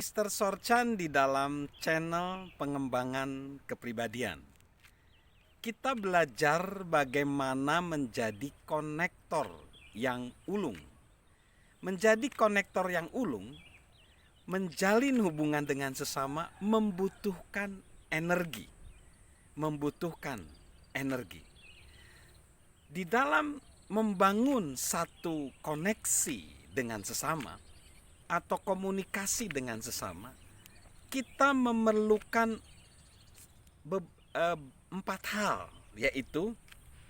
Mr. Sorchan di dalam channel pengembangan kepribadian. Kita belajar bagaimana menjadi konektor yang ulung. Menjadi konektor yang ulung, menjalin hubungan dengan sesama membutuhkan energi. Membutuhkan energi. Di dalam membangun satu koneksi dengan sesama, atau komunikasi dengan sesama, kita memerlukan empat hal, yaitu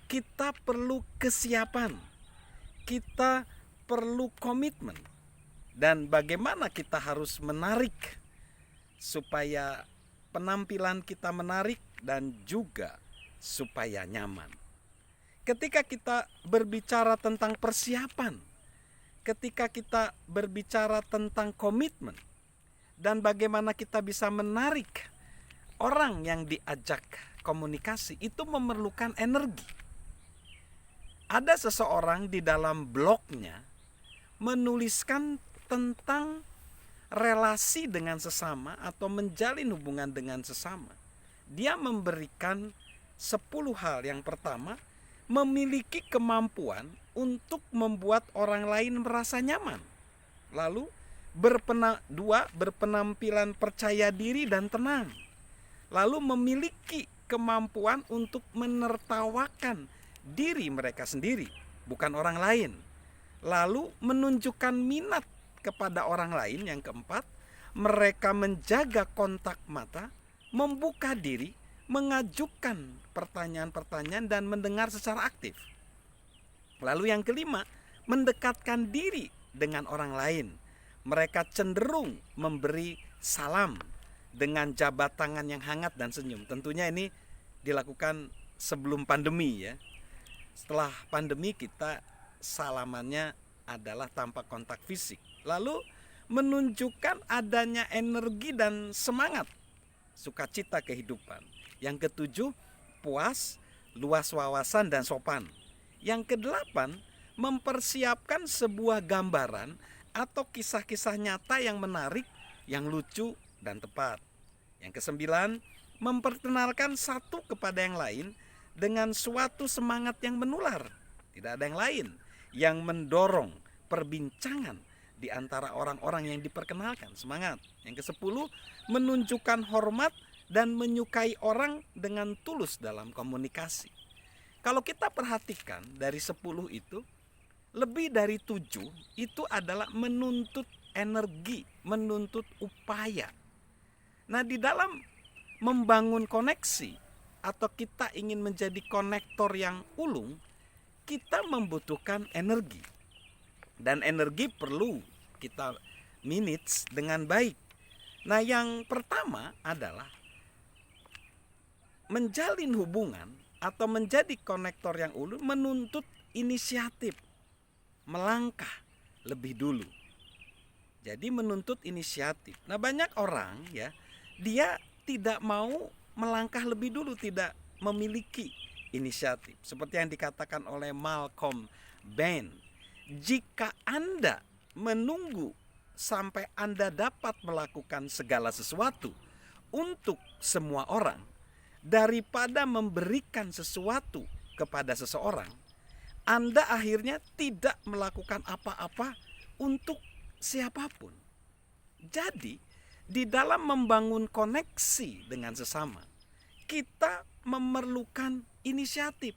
kita perlu kesiapan, kita perlu komitmen, dan bagaimana kita harus menarik supaya penampilan kita menarik dan juga supaya nyaman. Ketika kita berbicara tentang persiapan, ketika kita berbicara tentang komitmen dan bagaimana kita bisa menarik orang yang diajak komunikasi, itu memerlukan energi. Ada seseorang di dalam blognya menuliskan tentang relasi dengan sesama atau menjalin hubungan dengan sesama. Dia memberikan 10 hal. Yang pertama, memiliki kemampuan untuk membuat orang lain merasa nyaman. Lalu berpenampilan percaya diri dan tenang. Lalu memiliki kemampuan untuk menertawakan diri mereka sendiri, bukan orang lain. Lalu menunjukkan minat kepada orang lain. Yang keempat, mereka menjaga kontak mata, membuka diri, mengajukan pertanyaan-pertanyaan dan mendengar secara aktif. Lalu yang kelima, mendekatkan diri dengan orang lain. Mereka cenderung memberi salam dengan jabat tangan yang hangat dan senyum. Tentunya ini dilakukan sebelum pandemi ya. Setelah pandemi kita salamannya adalah tanpa kontak fisik. Lalu menunjukkan adanya energi dan semangat, sukacita kehidupan. Yang ketujuh, puas, luas wawasan dan sopan. Yang kedelapan, mempersiapkan sebuah gambaran atau kisah-kisah nyata yang menarik, yang lucu dan tepat. Yang kesembilan, memperkenalkan satu kepada yang lain dengan suatu semangat yang menular. Tidak ada yang lain yang mendorong perbincangan di antara orang-orang yang diperkenalkan. Semangat. Yang kesepuluh, menunjukkan hormat dan menyukai orang dengan tulus dalam komunikasi. Kalau kita perhatikan dari 10 itu, lebih dari 7 itu adalah menuntut energi, menuntut upaya. Nah, di dalam membangun koneksi atau kita ingin menjadi konektor yang ulung, kita membutuhkan energi. Dan energi perlu kita manage dengan baik. Nah, yang pertama adalah menjalin hubungan atau menjadi konektor yang ulung menuntut inisiatif, melangkah lebih dulu. Jadi menuntut inisiatif. Nah, banyak orang ya, dia tidak mau melangkah lebih dulu, tidak memiliki inisiatif. Seperti yang dikatakan oleh Malcolm Bain, jika Anda menunggu sampai Anda dapat melakukan segala sesuatu untuk semua orang, daripada memberikan sesuatu kepada seseorang, Anda akhirnya tidak melakukan apa-apa untuk siapapun. Jadi, di dalam membangun koneksi dengan sesama, kita memerlukan inisiatif.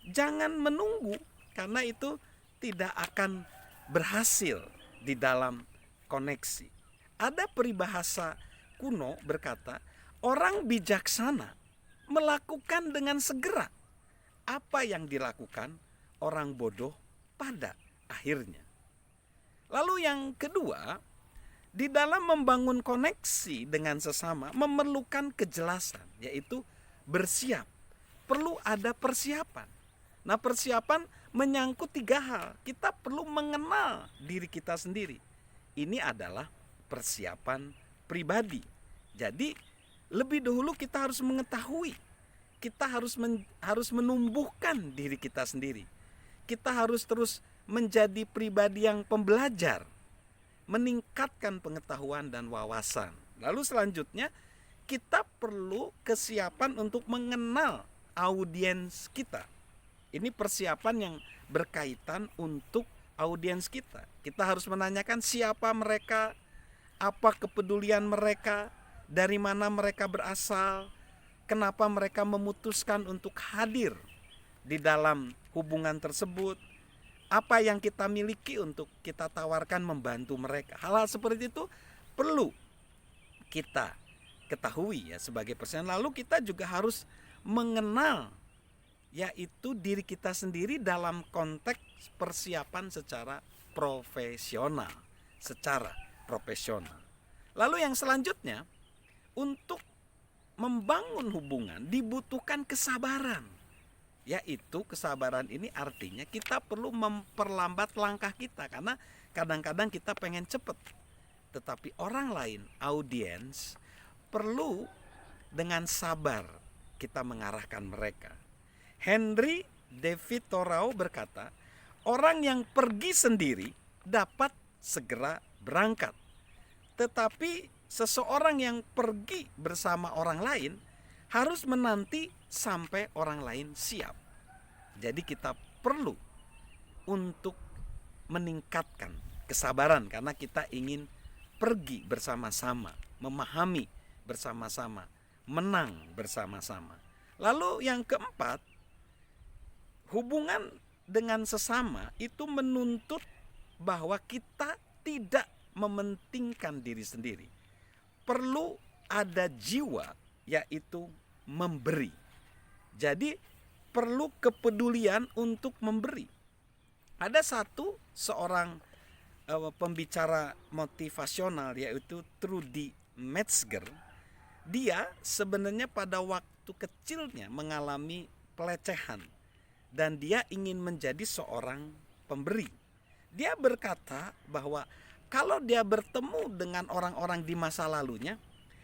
Jangan menunggu, karena itu tidak akan berhasil di dalam koneksi. Ada peribahasa kuno berkata, orang bijaksana melakukan dengan segera apa yang dilakukan orang bodoh pada akhirnya. Lalu yang kedua, di dalam membangun koneksi dengan sesama memerlukan kejelasan, yaitu bersiap. Perlu ada persiapan. Nah, persiapan menyangkut 3 hal. Kita perlu mengenal diri kita sendiri. Ini adalah persiapan pribadi. Jadi lebih dahulu kita harus mengetahui, kita harus menumbuhkan diri kita sendiri. Kita harus terus menjadi pribadi yang pembelajar. meningkatkan pengetahuan dan wawasan. Lalu selanjutnya kita perlu kesiapan untuk mengenal audiens kita. Ini persiapan yang berkaitan untuk audiens kita. Kita harus menanyakan siapa mereka, apa kepedulian mereka, dari mana mereka berasal, kenapa mereka memutuskan untuk hadir di dalam hubungan tersebut, apa yang kita miliki untuk kita tawarkan membantu mereka. Hal-hal seperti itu perlu kita ketahui ya sebagai personal. Lalu kita juga harus mengenal yaitu diri kita sendiri dalam konteks persiapan secara profesional. Lalu yang selanjutnya, untuk membangun hubungan dibutuhkan kesabaran. Yaitu kesabaran ini artinya kita perlu memperlambat langkah kita, karena kadang-kadang kita pengen cepat. Tetapi orang lain, audiens, perlu dengan sabar kita mengarahkan mereka. Henry David Thoreau berkata, orang yang pergi sendiri dapat segera berangkat. Tetapi seseorang yang pergi bersama orang lain harus menanti sampai orang lain siap. Jadi kita perlu untuk meningkatkan kesabaran karena kita ingin pergi bersama-sama, memahami bersama-sama, menang bersama-sama. Lalu yang keempat, hubungan dengan sesama itu menuntut bahwa kita tidak mementingkan diri sendiri. Perlu ada jiwa yaitu memberi. Jadi perlu kepedulian untuk memberi. Ada seorang pembicara motivasional yaitu Trudy Metzger. Dia sebenarnya pada waktu kecilnya mengalami pelecehan dan dia ingin menjadi seorang pemberi. Dia berkata bahwa kalau dia bertemu dengan orang-orang di masa lalunya,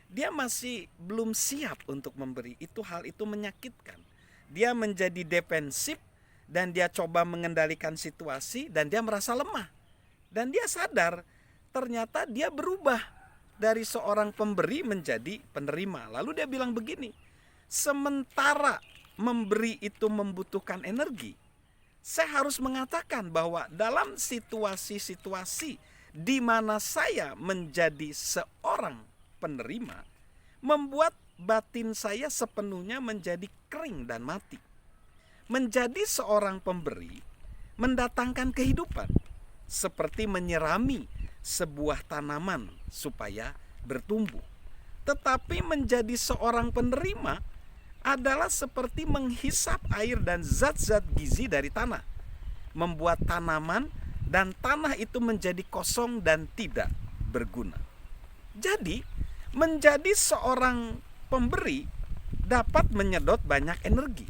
dia masih belum siap untuk memberi. Hal itu menyakitkan. Dia menjadi defensif dan dia coba mengendalikan situasi dan dia merasa lemah. Dan dia sadar ternyata dia berubah dari seorang pemberi menjadi penerima. Lalu dia bilang begini, sementara memberi itu membutuhkan energi, saya harus mengatakan bahwa dalam situasi-situasi di mana saya menjadi seorang penerima, membuat batin saya sepenuhnya menjadi kering dan mati. Menjadi seorang pemberi mendatangkan kehidupan, seperti menyirami sebuah tanaman supaya bertumbuh. Tetapi menjadi seorang penerima adalah seperti menghisap air dan zat-zat gizi dari tanah, membuat tanaman dan tanah itu menjadi kosong dan tidak berguna. Jadi, menjadi seorang pemberi dapat menyedot banyak energi.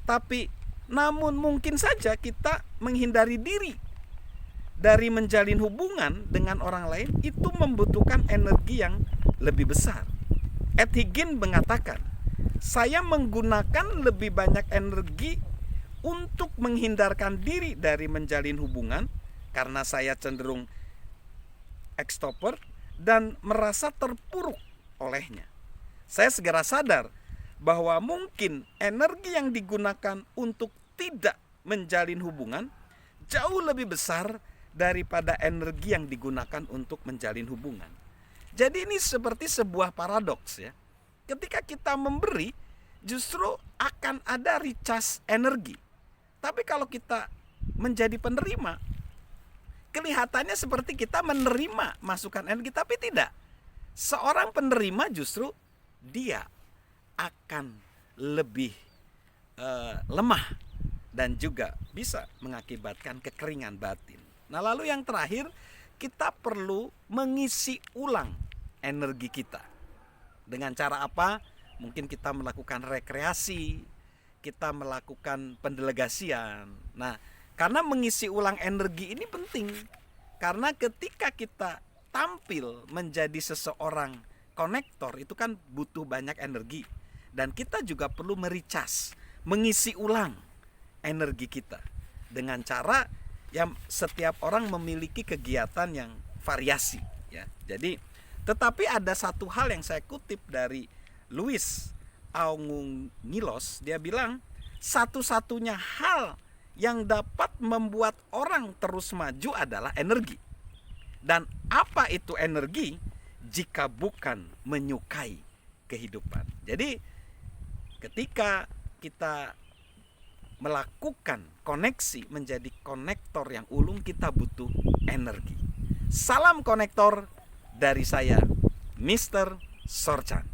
Tapi namun mungkin saja kita menghindari diri dari menjalin hubungan dengan orang lain, itu membutuhkan energi yang lebih besar. Ed Higgins mengatakan, saya menggunakan lebih banyak energi untuk menghindarkan diri dari menjalin hubungan karena saya cenderung ekstrovert dan merasa terpuruk olehnya. Saya segera sadar bahwa mungkin energi yang digunakan untuk tidak menjalin hubungan jauh lebih besar daripada energi yang digunakan untuk menjalin hubungan. Jadi ini seperti sebuah paradoks ya. Ketika kita memberi, justru akan ada recharge energi. Tapi kalau kita menjadi penerima, kelihatannya seperti kita menerima masukan energi, tapi tidak. Seorang penerima justru dia akan lebih lemah dan juga bisa mengakibatkan kekeringan batin. Nah, lalu yang terakhir, kita perlu mengisi ulang energi kita. Dengan cara apa? Mungkin kita melakukan rekreasi, kita melakukan pendelegasian. Nah, karena mengisi ulang energi ini penting. Karena ketika kita tampil menjadi seseorang konektor, itu kan butuh banyak energi. Dan kita juga perlu mericas, mengisi ulang energi kita. Dengan cara yang setiap orang memiliki kegiatan yang variasi ya. Jadi tetapi ada satu hal yang saya kutip dari Louis Aunguilos, dia bilang satu-satunya hal yang dapat membuat orang terus maju adalah energi. Dan apa itu energi jika bukan menyukai kehidupan? Jadi ketika kita melakukan koneksi menjadi konektor yang ulung, kita butuh energi. Salam konektor dari saya, Mr. Sorchan.